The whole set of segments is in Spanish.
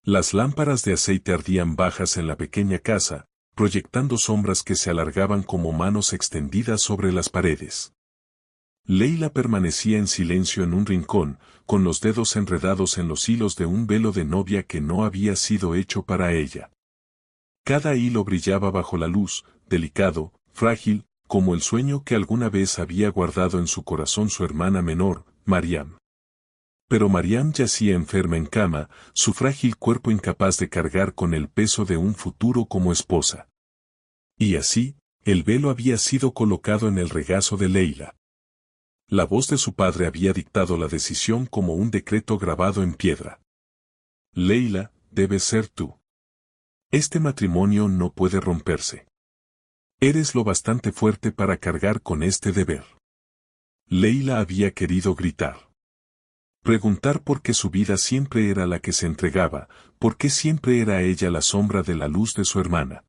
Las lámparas de aceite ardían bajas en la pequeña casa, proyectando sombras que se alargaban como manos extendidas sobre las paredes. Leila permanecía en silencio en un rincón, con los dedos enredados en los hilos de un velo de novia que no había sido hecho para ella. Cada hilo brillaba bajo la luz, delicado, frágil, como el sueño que alguna vez había guardado en su corazón su hermana menor, Mariam. Pero Mariam yacía enferma en cama, su frágil cuerpo incapaz de cargar con el peso de un futuro como esposa. Y así, el velo había sido colocado en el regazo de Leila. La voz de su padre había dictado la decisión como un decreto grabado en piedra. Leila, debes ser tú. Este matrimonio no puede romperse. Eres lo bastante fuerte para cargar con este deber. Leila había querido gritar. Preguntar por qué su vida siempre era la que se entregaba, por qué siempre era ella la sombra de la luz de su hermana.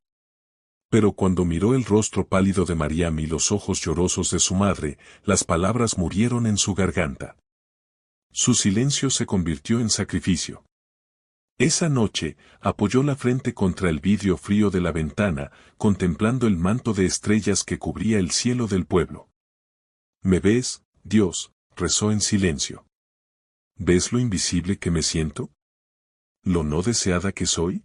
Pero cuando miró el rostro pálido de Mariam y los ojos llorosos de su madre, las palabras murieron en su garganta. Su silencio se convirtió en sacrificio. Esa noche, apoyó la frente contra el vidrio frío de la ventana, contemplando el manto de estrellas que cubría el cielo del pueblo. ¿Me ves, Dios?, rezó en silencio. ¿Ves lo invisible que me siento? ¿Lo no deseada que soy?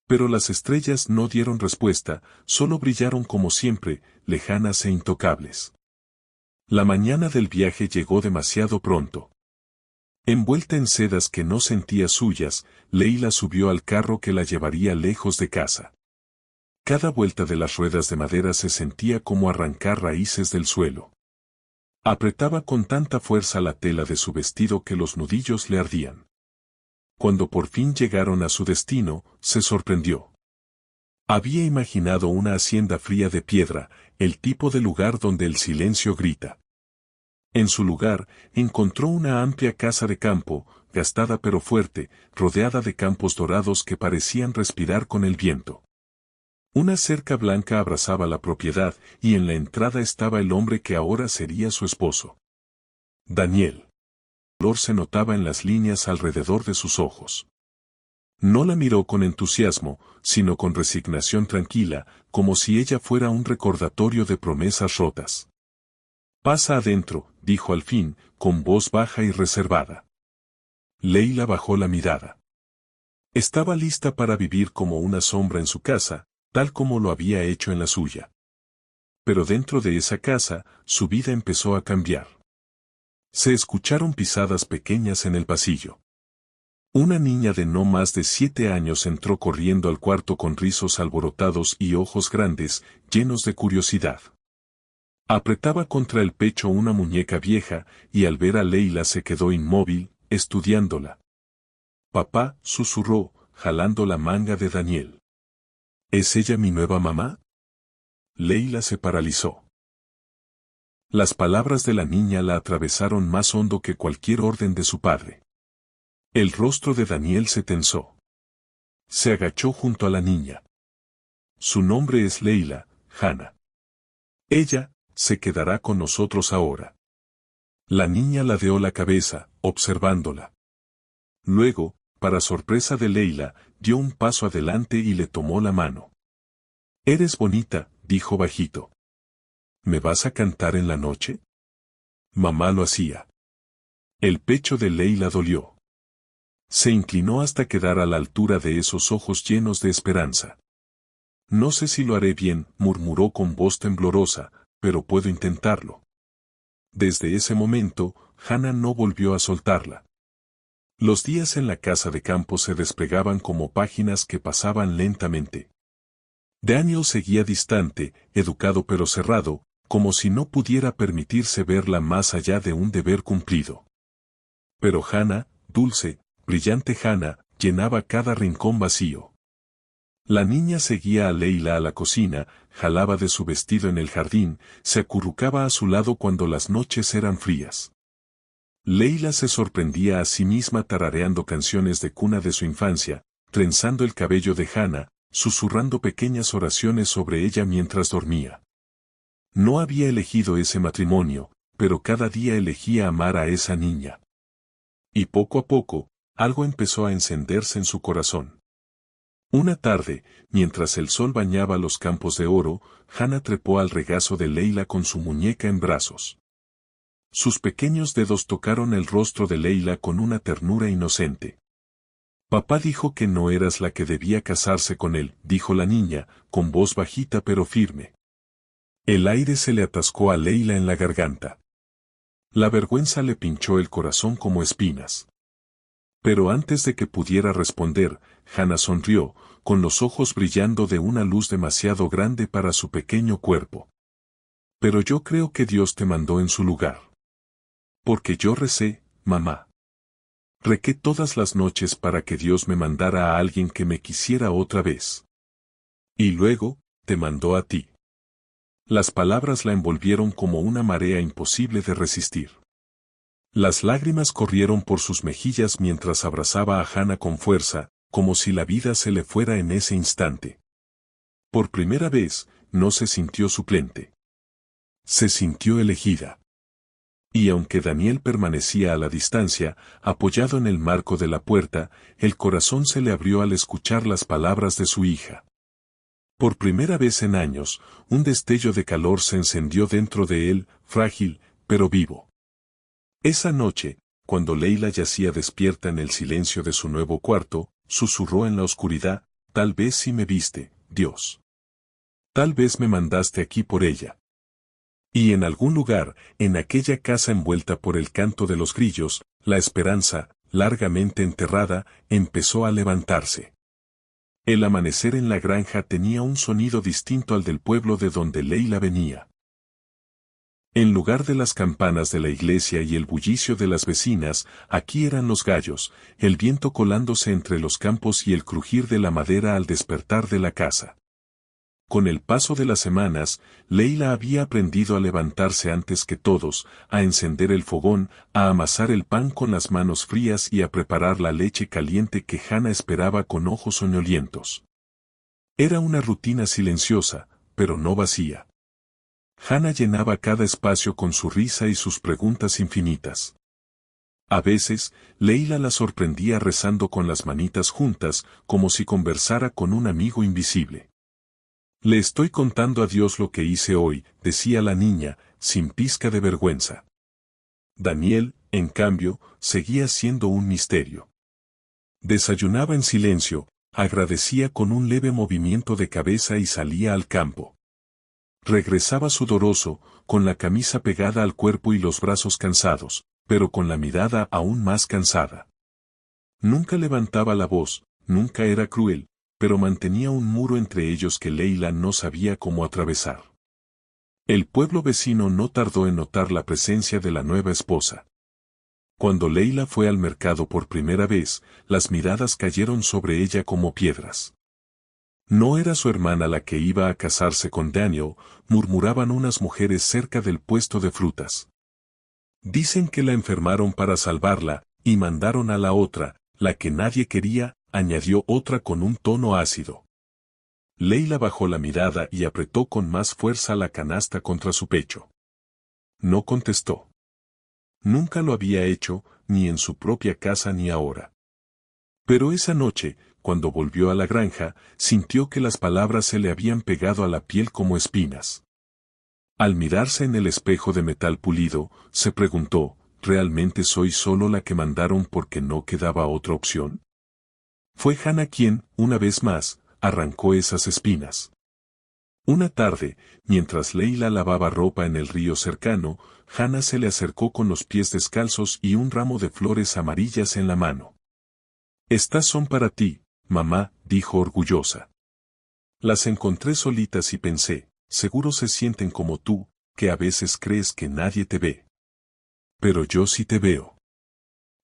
Pero las estrellas no dieron respuesta, solo brillaron como siempre, lejanas e intocables. La mañana del viaje llegó demasiado pronto. Envuelta en sedas que no sentía suyas, Leila subió al carro que la llevaría lejos de casa. Cada vuelta de las ruedas de madera se sentía como arrancar raíces del suelo. Apretaba con tanta fuerza la tela de su vestido que los nudillos le ardían. Cuando por fin llegaron a su destino, se sorprendió. Había imaginado una hacienda fría de piedra, el tipo de lugar donde el silencio grita. En su lugar, encontró una amplia casa de campo, gastada pero fuerte, rodeada de campos dorados que parecían respirar con el viento. Una cerca blanca abrazaba la propiedad, y en la entrada estaba el hombre que ahora sería su esposo. Daniel. El dolor se notaba en las líneas alrededor de sus ojos. No la miró con entusiasmo, sino con resignación tranquila, como si ella fuera un recordatorio de promesas rotas. Pasa adentro, dijo al fin, con voz baja y reservada. Leila bajó la mirada. Estaba lista para vivir como una sombra en su casa, tal como lo había hecho en la suya. Pero dentro de esa casa, su vida empezó a cambiar. Se escucharon pisadas pequeñas en el pasillo. Una niña de no más de 7 años entró corriendo al cuarto con rizos alborotados y ojos grandes, llenos de curiosidad. Apretaba contra el pecho una muñeca vieja, y al ver a Leila se quedó inmóvil, estudiándola. Papá, susurró, jalando la manga de Daniel. ¿Es ella mi nueva mamá? Leila se paralizó. Las palabras de la niña la atravesaron más hondo que cualquier orden de su padre. El rostro de Daniel se tensó. Se agachó junto a la niña. Su nombre es Leila, Hannah. Ella, se quedará con nosotros ahora. La niña ladeó la cabeza, observándola. Luego, para sorpresa de Leila, dio un paso adelante y le tomó la mano. Eres bonita, dijo bajito. ¿Me vas a cantar en la noche? Mamá lo hacía. El pecho de Leila dolió. Se inclinó hasta quedar a la altura de esos ojos llenos de esperanza. No sé si lo haré bien, murmuró con voz temblorosa, pero puedo intentarlo. Desde ese momento, Hannah no volvió a soltarla. Los días en la casa de campo se desplegaban como páginas que pasaban lentamente. Daniel seguía distante, educado pero cerrado, como si no pudiera permitirse verla más allá de un deber cumplido. Pero Hannah, dulce, brillante Hannah, llenaba cada rincón vacío. La niña seguía a Leila a la cocina, jalaba de su vestido en el jardín, se acurrucaba a su lado cuando las noches eran frías. Leila se sorprendía a sí misma tarareando canciones de cuna de su infancia, trenzando el cabello de Hannah, susurrando pequeñas oraciones sobre ella mientras dormía. No había elegido ese matrimonio, pero cada día elegía amar a esa niña. Y poco a poco, algo empezó a encenderse en su corazón. Una tarde, mientras el sol bañaba los campos de oro, Hannah trepó al regazo de Leila con su muñeca en brazos. Sus pequeños dedos tocaron el rostro de Leila con una ternura inocente. Papá dijo que no eras la que debía casarse con él, dijo la niña, con voz bajita pero firme. El aire se le atascó a Leila en la garganta. La vergüenza le pinchó el corazón como espinas. Pero antes de que pudiera responder, Hannah sonrió, con los ojos brillando de una luz demasiado grande para su pequeño cuerpo. Pero yo creo que Dios te mandó en su lugar. Porque yo recé, mamá. Requé todas las noches para que Dios me mandara a alguien que me quisiera otra vez. Y luego, te mandó a ti. Las palabras la envolvieron como una marea imposible de resistir. Las lágrimas corrieron por sus mejillas mientras abrazaba a Hannah con fuerza, como si la vida se le fuera en ese instante. Por primera vez, no se sintió suplente. Se sintió elegida. Y aunque Daniel permanecía a la distancia, apoyado en el marco de la puerta, el corazón se le abrió al escuchar las palabras de su hija. Por primera vez en años, un destello de calor se encendió dentro de él, frágil, pero vivo. Esa noche, cuando Leila yacía despierta en el silencio de su nuevo cuarto, susurró en la oscuridad, tal vez sí me viste, Dios. Tal vez me mandaste aquí por ella. Y en algún lugar, en aquella casa envuelta por el canto de los grillos, la esperanza, largamente enterrada, empezó a levantarse. El amanecer en la granja tenía un sonido distinto al del pueblo de donde Leila venía. En lugar de las campanas de la iglesia y el bullicio de las vecinas, aquí eran los gallos, el viento colándose entre los campos y el crujir de la madera al despertar de la casa. Con el paso de las semanas, Leila había aprendido a levantarse antes que todos, a encender el fogón, a amasar el pan con las manos frías y a preparar la leche caliente que Hannah esperaba con ojos soñolientos. Era una rutina silenciosa, pero no vacía. Hannah llenaba cada espacio con su risa y sus preguntas infinitas. A veces, Leila la sorprendía rezando con las manitas juntas, como si conversara con un amigo invisible. Le estoy contando a Dios lo que hice hoy, decía la niña, sin pizca de vergüenza. Daniel, en cambio, seguía siendo un misterio. Desayunaba en silencio, agradecía con un leve movimiento de cabeza y salía al campo. Regresaba sudoroso, con la camisa pegada al cuerpo y los brazos cansados, pero con la mirada aún más cansada. Nunca levantaba la voz, nunca era cruel, pero mantenía un muro entre ellos que Leila no sabía cómo atravesar. El pueblo vecino no tardó en notar la presencia de la nueva esposa. Cuando Leila fue al mercado por primera vez, las miradas cayeron sobre ella como piedras. No era su hermana la que iba a casarse con Daniel, murmuraban unas mujeres cerca del puesto de frutas. Dicen que la enfermaron para salvarla, y mandaron a la otra, la que nadie quería, añadió otra con un tono ácido. Leila bajó la mirada y apretó con más fuerza la canasta contra su pecho. No contestó. Nunca lo había hecho, ni en su propia casa ni ahora. Pero esa noche, cuando volvió a la granja, sintió que las palabras se le habían pegado a la piel como espinas. Al mirarse en el espejo de metal pulido, se preguntó, ¿realmente soy solo la que mandaron porque no quedaba otra opción? Fue Hannah quien, una vez más, arrancó esas espinas. Una tarde, mientras Leila lavaba ropa en el río cercano, Hannah se le acercó con los pies descalzos y un ramo de flores amarillas en la mano. Estas son para ti, mamá, dijo orgullosa. Las encontré solitas y pensé, seguro se sienten como tú, que a veces crees que nadie te ve. Pero yo sí te veo.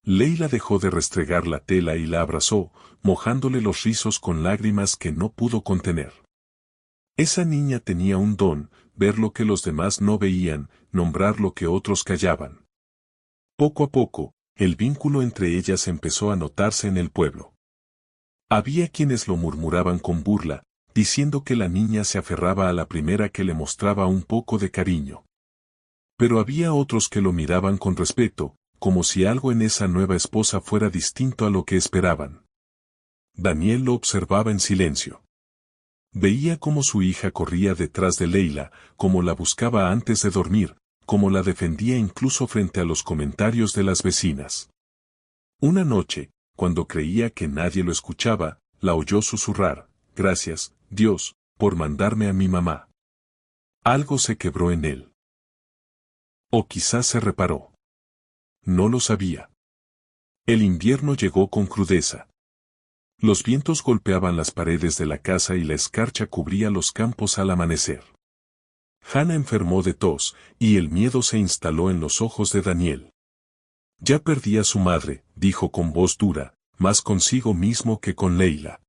Leila dejó de restregar la tela y la abrazó, mojándole los rizos con lágrimas que no pudo contener. Esa niña tenía un don, ver lo que los demás no veían, nombrar lo que otros callaban. Poco a poco, el vínculo entre ellas empezó a notarse en el pueblo. Había quienes lo murmuraban con burla, diciendo que la niña se aferraba a la primera que le mostraba un poco de cariño. Pero había otros que lo miraban con respeto, como si algo en esa nueva esposa fuera distinto a lo que esperaban. Daniel lo observaba en silencio. Veía cómo su hija corría detrás de Leila, cómo la buscaba antes de dormir, cómo la defendía incluso frente a los comentarios de las vecinas. Una noche, cuando creía que nadie lo escuchaba, la oyó susurrar: «Gracias, Dios, por mandarme a mi mamá». Algo se quebró en él. O quizás se reparó. No lo sabía. El invierno llegó con crudeza. Los vientos golpeaban las paredes de la casa y la escarcha cubría los campos al amanecer. Hannah enfermó de tos, y el miedo se instaló en los ojos de Daniel. Ya perdí a su madre, dijo con voz dura, más consigo mismo que con Leila.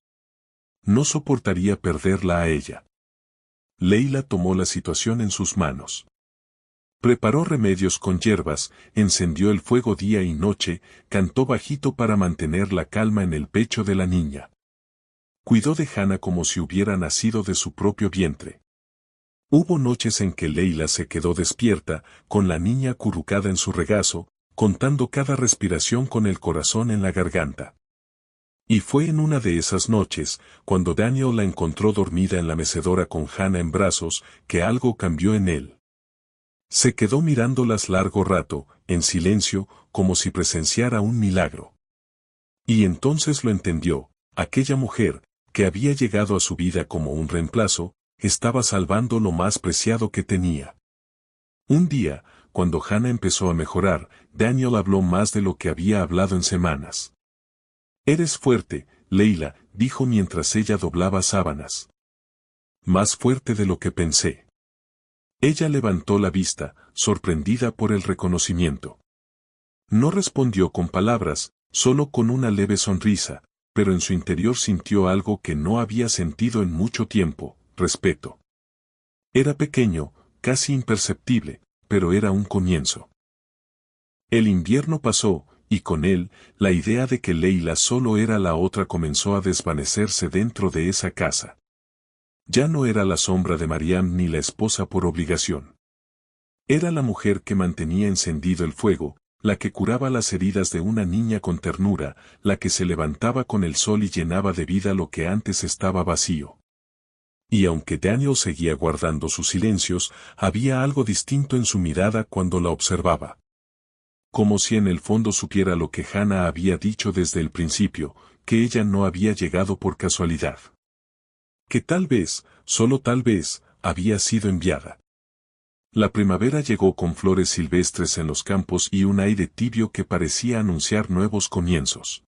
No soportaría perderla a ella. Leila tomó la situación en sus manos. Preparó remedios con hierbas, encendió el fuego día y noche, cantó bajito para mantener la calma en el pecho de la niña. Cuidó de Hannah como si hubiera nacido de su propio vientre. Hubo noches en que Leila se quedó despierta, con la niña acurrucada en su regazo, contando cada respiración con el corazón en la garganta. Y fue en una de esas noches, cuando Daniel la encontró dormida en la mecedora con Hannah en brazos, que algo cambió en él. Se quedó mirándolas largo rato, en silencio, como si presenciara un milagro. Y entonces lo entendió: aquella mujer, que había llegado a su vida como un reemplazo, estaba salvando lo más preciado que tenía. Un día, cuando Hannah empezó a mejorar, Daniel habló más de lo que había hablado en semanas. «Eres fuerte, Leila», dijo mientras ella doblaba sábanas. «Más fuerte de lo que pensé». Ella levantó la vista, sorprendida por el reconocimiento. No respondió con palabras, solo con una leve sonrisa, pero en su interior sintió algo que no había sentido en mucho tiempo: respeto. Era pequeño, casi imperceptible, pero era un comienzo. El invierno pasó, y con él, la idea de que Leila solo era la otra comenzó a desvanecerse dentro de esa casa. Ya no era la sombra de Mariam ni la esposa por obligación. Era la mujer que mantenía encendido el fuego, la que curaba las heridas de una niña con ternura, la que se levantaba con el sol y llenaba de vida lo que antes estaba vacío. Y aunque Daniel seguía guardando sus silencios, había algo distinto en su mirada cuando la observaba. Como si en el fondo supiera lo que Hannah había dicho desde el principio, que ella no había llegado por casualidad. Que tal vez, solo tal vez, había sido enviada. La primavera llegó con flores silvestres en los campos y un aire tibio que parecía anunciar nuevos comienzos.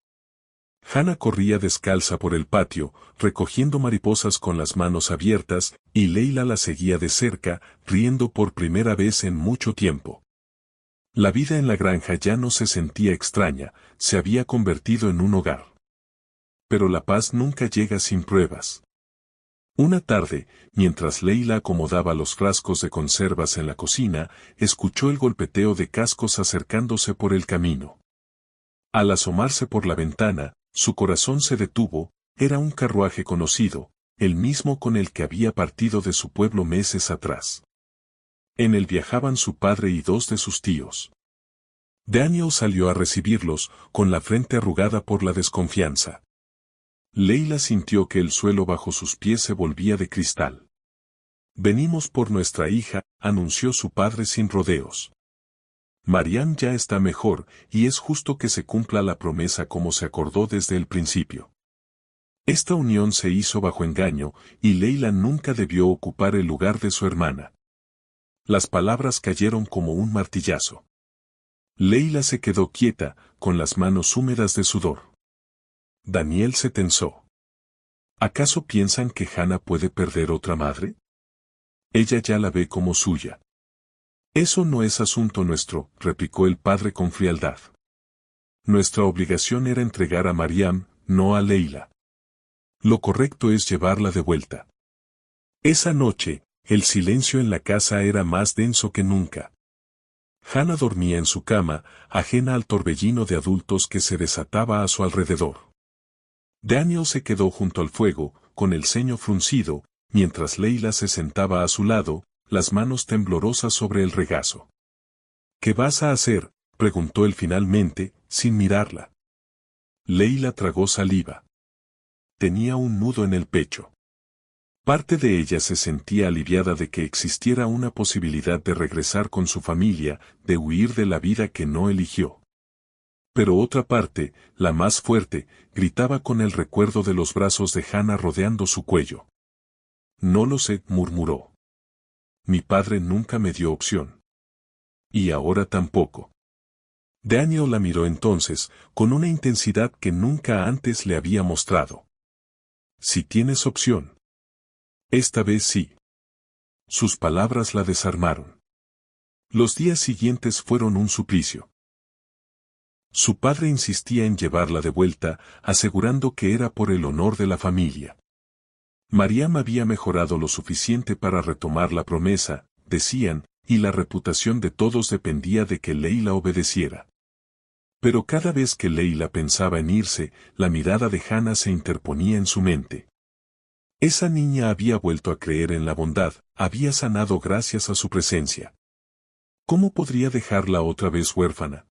Hannah corría descalza por el patio, recogiendo mariposas con las manos abiertas, y Leila la seguía de cerca, riendo por primera vez en mucho tiempo. La vida en la granja ya no se sentía extraña, se había convertido en un hogar. Pero la paz nunca llega sin pruebas. Una tarde, mientras Leila acomodaba los frascos de conservas en la cocina, escuchó el golpeteo de cascos acercándose por el camino. Al asomarse por la ventana, su corazón se detuvo. Era un carruaje conocido, el mismo con el que había partido de su pueblo meses atrás. En él viajaban su padre y dos de sus tíos. Daniel salió a recibirlos, con la frente arrugada por la desconfianza. Leila sintió que el suelo bajo sus pies se volvía de cristal. «Venimos por nuestra hija», anunció su padre sin rodeos. «Mariam ya está mejor, y es justo que se cumpla la promesa como se acordó desde el principio». Esta unión se hizo bajo engaño, y Leila nunca debió ocupar el lugar de su hermana. Las palabras cayeron como un martillazo. Leila se quedó quieta, con las manos húmedas de sudor. Daniel se tensó. ¿Acaso piensan que Hannah puede perder otra madre? Ella ya la ve como suya. Eso no es asunto nuestro, replicó el padre con frialdad. Nuestra obligación era entregar a Mariam, no a Leila. Lo correcto es llevarla de vuelta. Esa noche, el silencio en la casa era más denso que nunca. Hannah dormía en su cama, ajena al torbellino de adultos que se desataba a su alrededor. Daniel se quedó junto al fuego, con el ceño fruncido, mientras Leila se sentaba a su lado, las manos temblorosas sobre el regazo. «¿Qué vas a hacer?», preguntó él finalmente, sin mirarla. Leila tragó saliva. Tenía un nudo en el pecho. Parte de ella se sentía aliviada de que existiera una posibilidad de regresar con su familia, de huir de la vida que no eligió. Pero otra parte, la más fuerte, gritaba con el recuerdo de los brazos de Hannah rodeando su cuello. No lo sé, murmuró. Mi padre nunca me dio opción. Y ahora tampoco. Daniel la miró entonces, con una intensidad que nunca antes le había mostrado. Si tienes opción. Esta vez sí. Sus palabras la desarmaron. Los días siguientes fueron un suplicio. Su padre insistía en llevarla de vuelta, asegurando que era por el honor de la familia. Mariam había mejorado lo suficiente para retomar la promesa, decían, y la reputación de todos dependía de que Leila obedeciera. Pero cada vez que Leila pensaba en irse, la mirada de Hannah se interponía en su mente. Esa niña había vuelto a creer en la bondad, había sanado gracias a su presencia. ¿Cómo podría dejarla otra vez huérfana?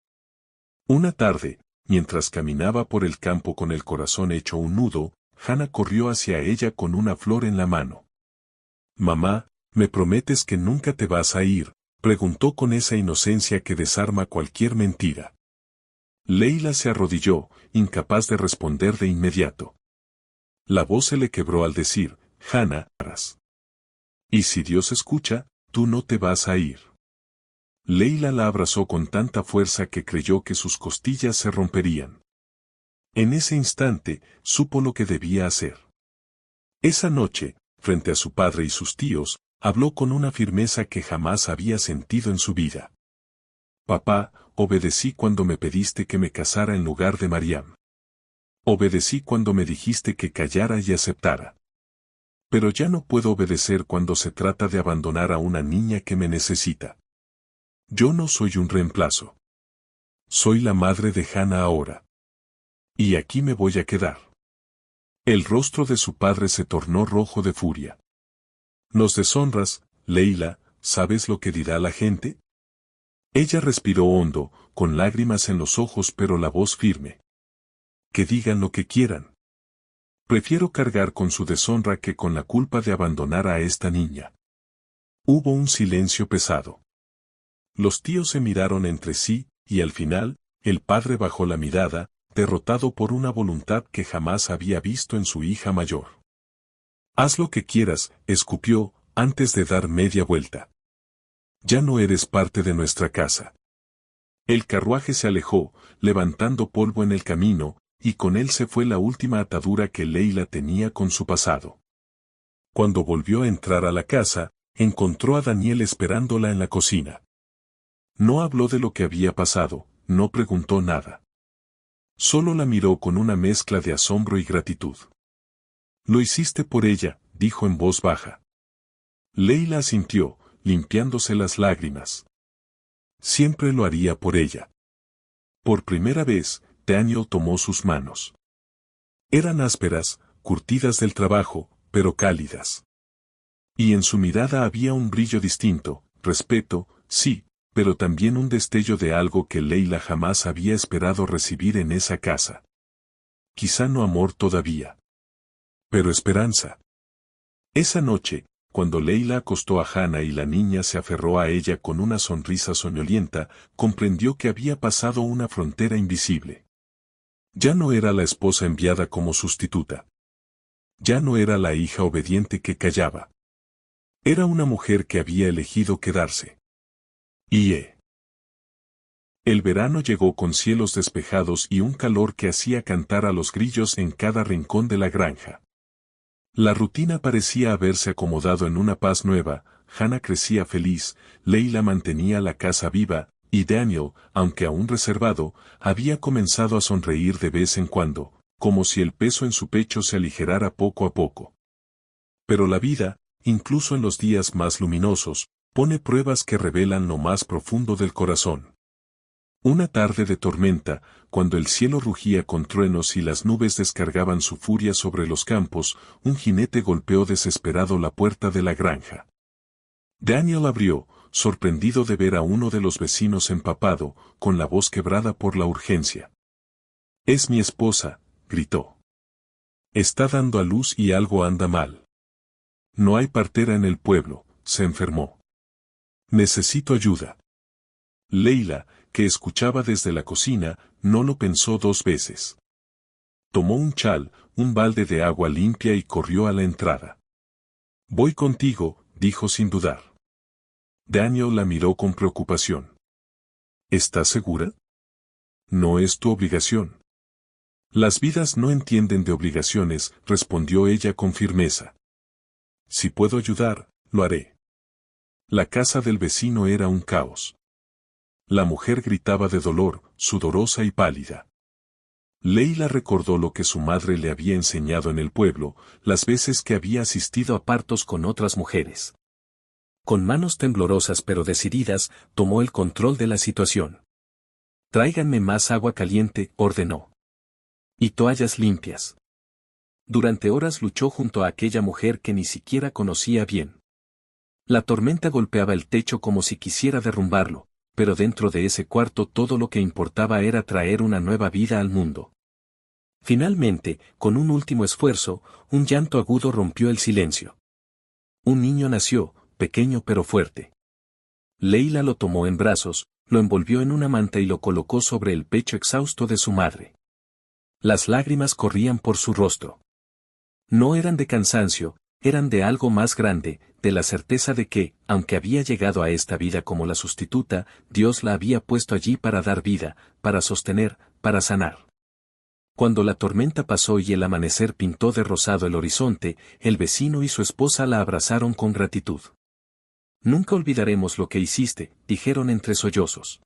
Una tarde, mientras caminaba por el campo con el corazón hecho un nudo, Hannah corrió hacia ella con una flor en la mano. «Mamá, ¿me prometes que nunca te vas a ir?», preguntó con esa inocencia que desarma cualquier mentira. Leila se arrodilló, incapaz de responder de inmediato. La voz se le quebró al decir, «Hannah, y si Dios escucha, tú no te vas a ir». Leila la abrazó con tanta fuerza que creyó que sus costillas se romperían. En ese instante, supo lo que debía hacer. Esa noche, frente a su padre y sus tíos, habló con una firmeza que jamás había sentido en su vida. «Papá, obedecí cuando me pediste que me casara en lugar de Mariam. Obedecí cuando me dijiste que callara y aceptara. Pero ya no puedo obedecer cuando se trata de abandonar a una niña que me necesita. Yo no soy un reemplazo. Soy la madre de Hannah ahora. Y aquí me voy a quedar». El rostro de su padre se tornó rojo de furia. «Nos deshonras, Leila, ¿sabes lo que dirá la gente?». Ella respiró hondo, con lágrimas en los ojos pero la voz firme. «Que digan lo que quieran. Prefiero cargar con su deshonra que con la culpa de abandonar a esta niña». Hubo un silencio pesado. Los tíos se miraron entre sí, y al final, el padre bajó la mirada, derrotado por una voluntad que jamás había visto en su hija mayor. «Haz lo que quieras», escupió, antes de dar media vuelta. «Ya no eres parte de nuestra casa». El carruaje se alejó, levantando polvo en el camino, y con él se fue la última atadura que Leila tenía con su pasado. Cuando volvió a entrar a la casa, encontró a Daniel esperándola en la cocina. No habló de lo que había pasado, no preguntó nada. Solo la miró con una mezcla de asombro y gratitud. «Lo hiciste por ella», dijo en voz baja. Leila asintió, limpiándose las lágrimas. Siempre lo haría por ella. Por primera vez, Daniel tomó sus manos. Eran ásperas, curtidas del trabajo, pero cálidas. Y en su mirada había un brillo distinto, respeto, sí, pero también un destello de algo que Leila jamás había esperado recibir en esa casa. Quizá no amor todavía, pero esperanza. Esa noche, cuando Leila acostó a Hannah y la niña se aferró a ella con una sonrisa soñolienta, comprendió que había pasado una frontera invisible. Ya no era la esposa enviada como sustituta. Ya no era la hija obediente que callaba. Era una mujer que había elegido quedarse. El verano llegó con cielos despejados y un calor que hacía cantar a los grillos en cada rincón de la granja. La rutina parecía haberse acomodado en una paz nueva, Hannah crecía feliz, Leila mantenía la casa viva, y Daniel, aunque aún reservado, había comenzado a sonreír de vez en cuando, como si el peso en su pecho se aligerara poco a poco. Pero la vida, incluso en los días más luminosos, pone pruebas que revelan lo más profundo del corazón. Una tarde de tormenta, cuando el cielo rugía con truenos y las nubes descargaban su furia sobre los campos, un jinete golpeó desesperado la puerta de la granja. Daniel abrió, sorprendido de ver a uno de los vecinos empapado, con la voz quebrada por la urgencia. «Es mi esposa», gritó. «Está dando a luz y algo anda mal. No hay partera en el pueblo, se enfermó. Necesito ayuda». Leila, que escuchaba desde la cocina, no lo pensó dos veces. Tomó un chal, un balde de agua limpia y corrió a la entrada. «Voy contigo», dijo sin dudar. Daniel la miró con preocupación. «¿Estás segura? No es tu obligación». «Las vidas no entienden de obligaciones», respondió ella con firmeza. «Si puedo ayudar, lo haré». La casa del vecino era un caos. La mujer gritaba de dolor, sudorosa y pálida. Leila recordó lo que su madre le había enseñado en el pueblo, las veces que había asistido a partos con otras mujeres. Con manos temblorosas pero decididas, tomó el control de la situación. «Tráiganme más agua caliente», ordenó. «Y toallas limpias». Durante horas luchó junto a aquella mujer que ni siquiera conocía bien. La tormenta golpeaba el techo como si quisiera derrumbarlo, pero dentro de ese cuarto todo lo que importaba era traer una nueva vida al mundo. Finalmente, con un último esfuerzo, un llanto agudo rompió el silencio. Un niño nació, pequeño pero fuerte. Leila lo tomó en brazos, lo envolvió en una manta y lo colocó sobre el pecho exhausto de su madre. Las lágrimas corrían por su rostro. No eran de cansancio, eran de algo más grande, de la certeza de que, aunque había llegado a esta vida como la sustituta, Dios la había puesto allí para dar vida, para sostener, para sanar. Cuando la tormenta pasó y el amanecer pintó de rosado el horizonte, el vecino y su esposa la abrazaron con gratitud. «Nunca olvidaremos lo que hiciste», dijeron entre sollozos.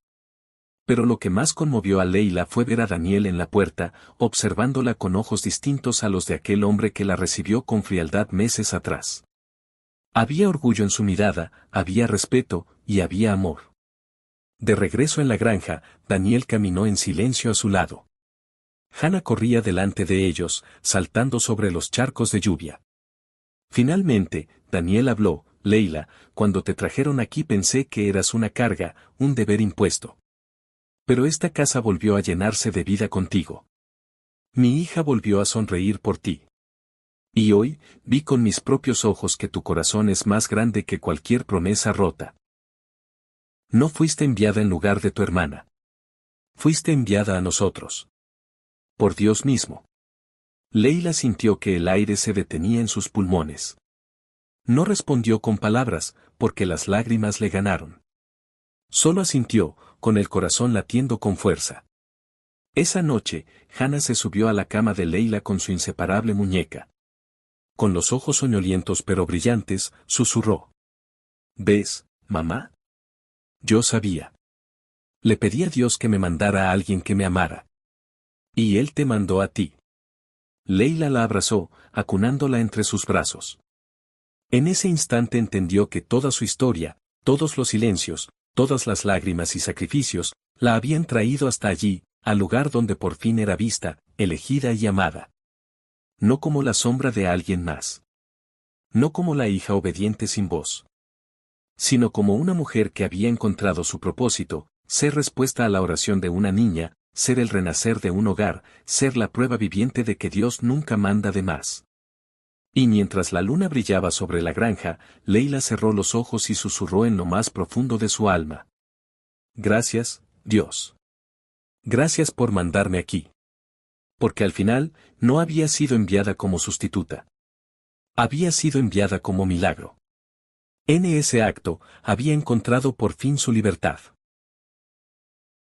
Pero lo que más conmovió a Leila fue ver a Daniel en la puerta, observándola con ojos distintos a los de aquel hombre que la recibió con frialdad meses atrás. Había orgullo en su mirada, había respeto, y había amor. De regreso en la granja, Daniel caminó en silencio a su lado. Hannah corría delante de ellos, saltando sobre los charcos de lluvia. Finalmente, Daniel habló: «Leila, cuando te trajeron aquí pensé que eras una carga, un deber impuesto. Pero esta casa volvió a llenarse de vida contigo. Mi hija volvió a sonreír por ti. Y hoy, vi con mis propios ojos que tu corazón es más grande que cualquier promesa rota. No fuiste enviada en lugar de tu hermana. Fuiste enviada a nosotros. Por Dios mismo». Leila sintió que el aire se detenía en sus pulmones. No respondió con palabras, porque las lágrimas le ganaron. Solo asintió, con el corazón latiendo con fuerza. Esa noche, Hannah se subió a la cama de Leila con su inseparable muñeca. Con los ojos soñolientos pero brillantes, susurró: «¿Ves, mamá? Yo sabía. Le pedí a Dios que me mandara a alguien que me amara. Y Él te mandó a ti». Leila la abrazó, acunándola entre sus brazos. En ese instante entendió que toda su historia, todos los silencios, todas las lágrimas y sacrificios, la habían traído hasta allí, al lugar donde por fin era vista, elegida y amada. No como la sombra de alguien más. No como la hija obediente sin voz. Sino como una mujer que había encontrado su propósito, ser respuesta a la oración de una niña, ser el renacer de un hogar, ser la prueba viviente de que Dios nunca manda de más. Y mientras la luna brillaba sobre la granja, Leila cerró los ojos y susurró en lo más profundo de su alma: «Gracias, Dios. Gracias por mandarme aquí». Porque al final, no había sido enviada como sustituta. Había sido enviada como milagro. En ese acto, había encontrado por fin su libertad.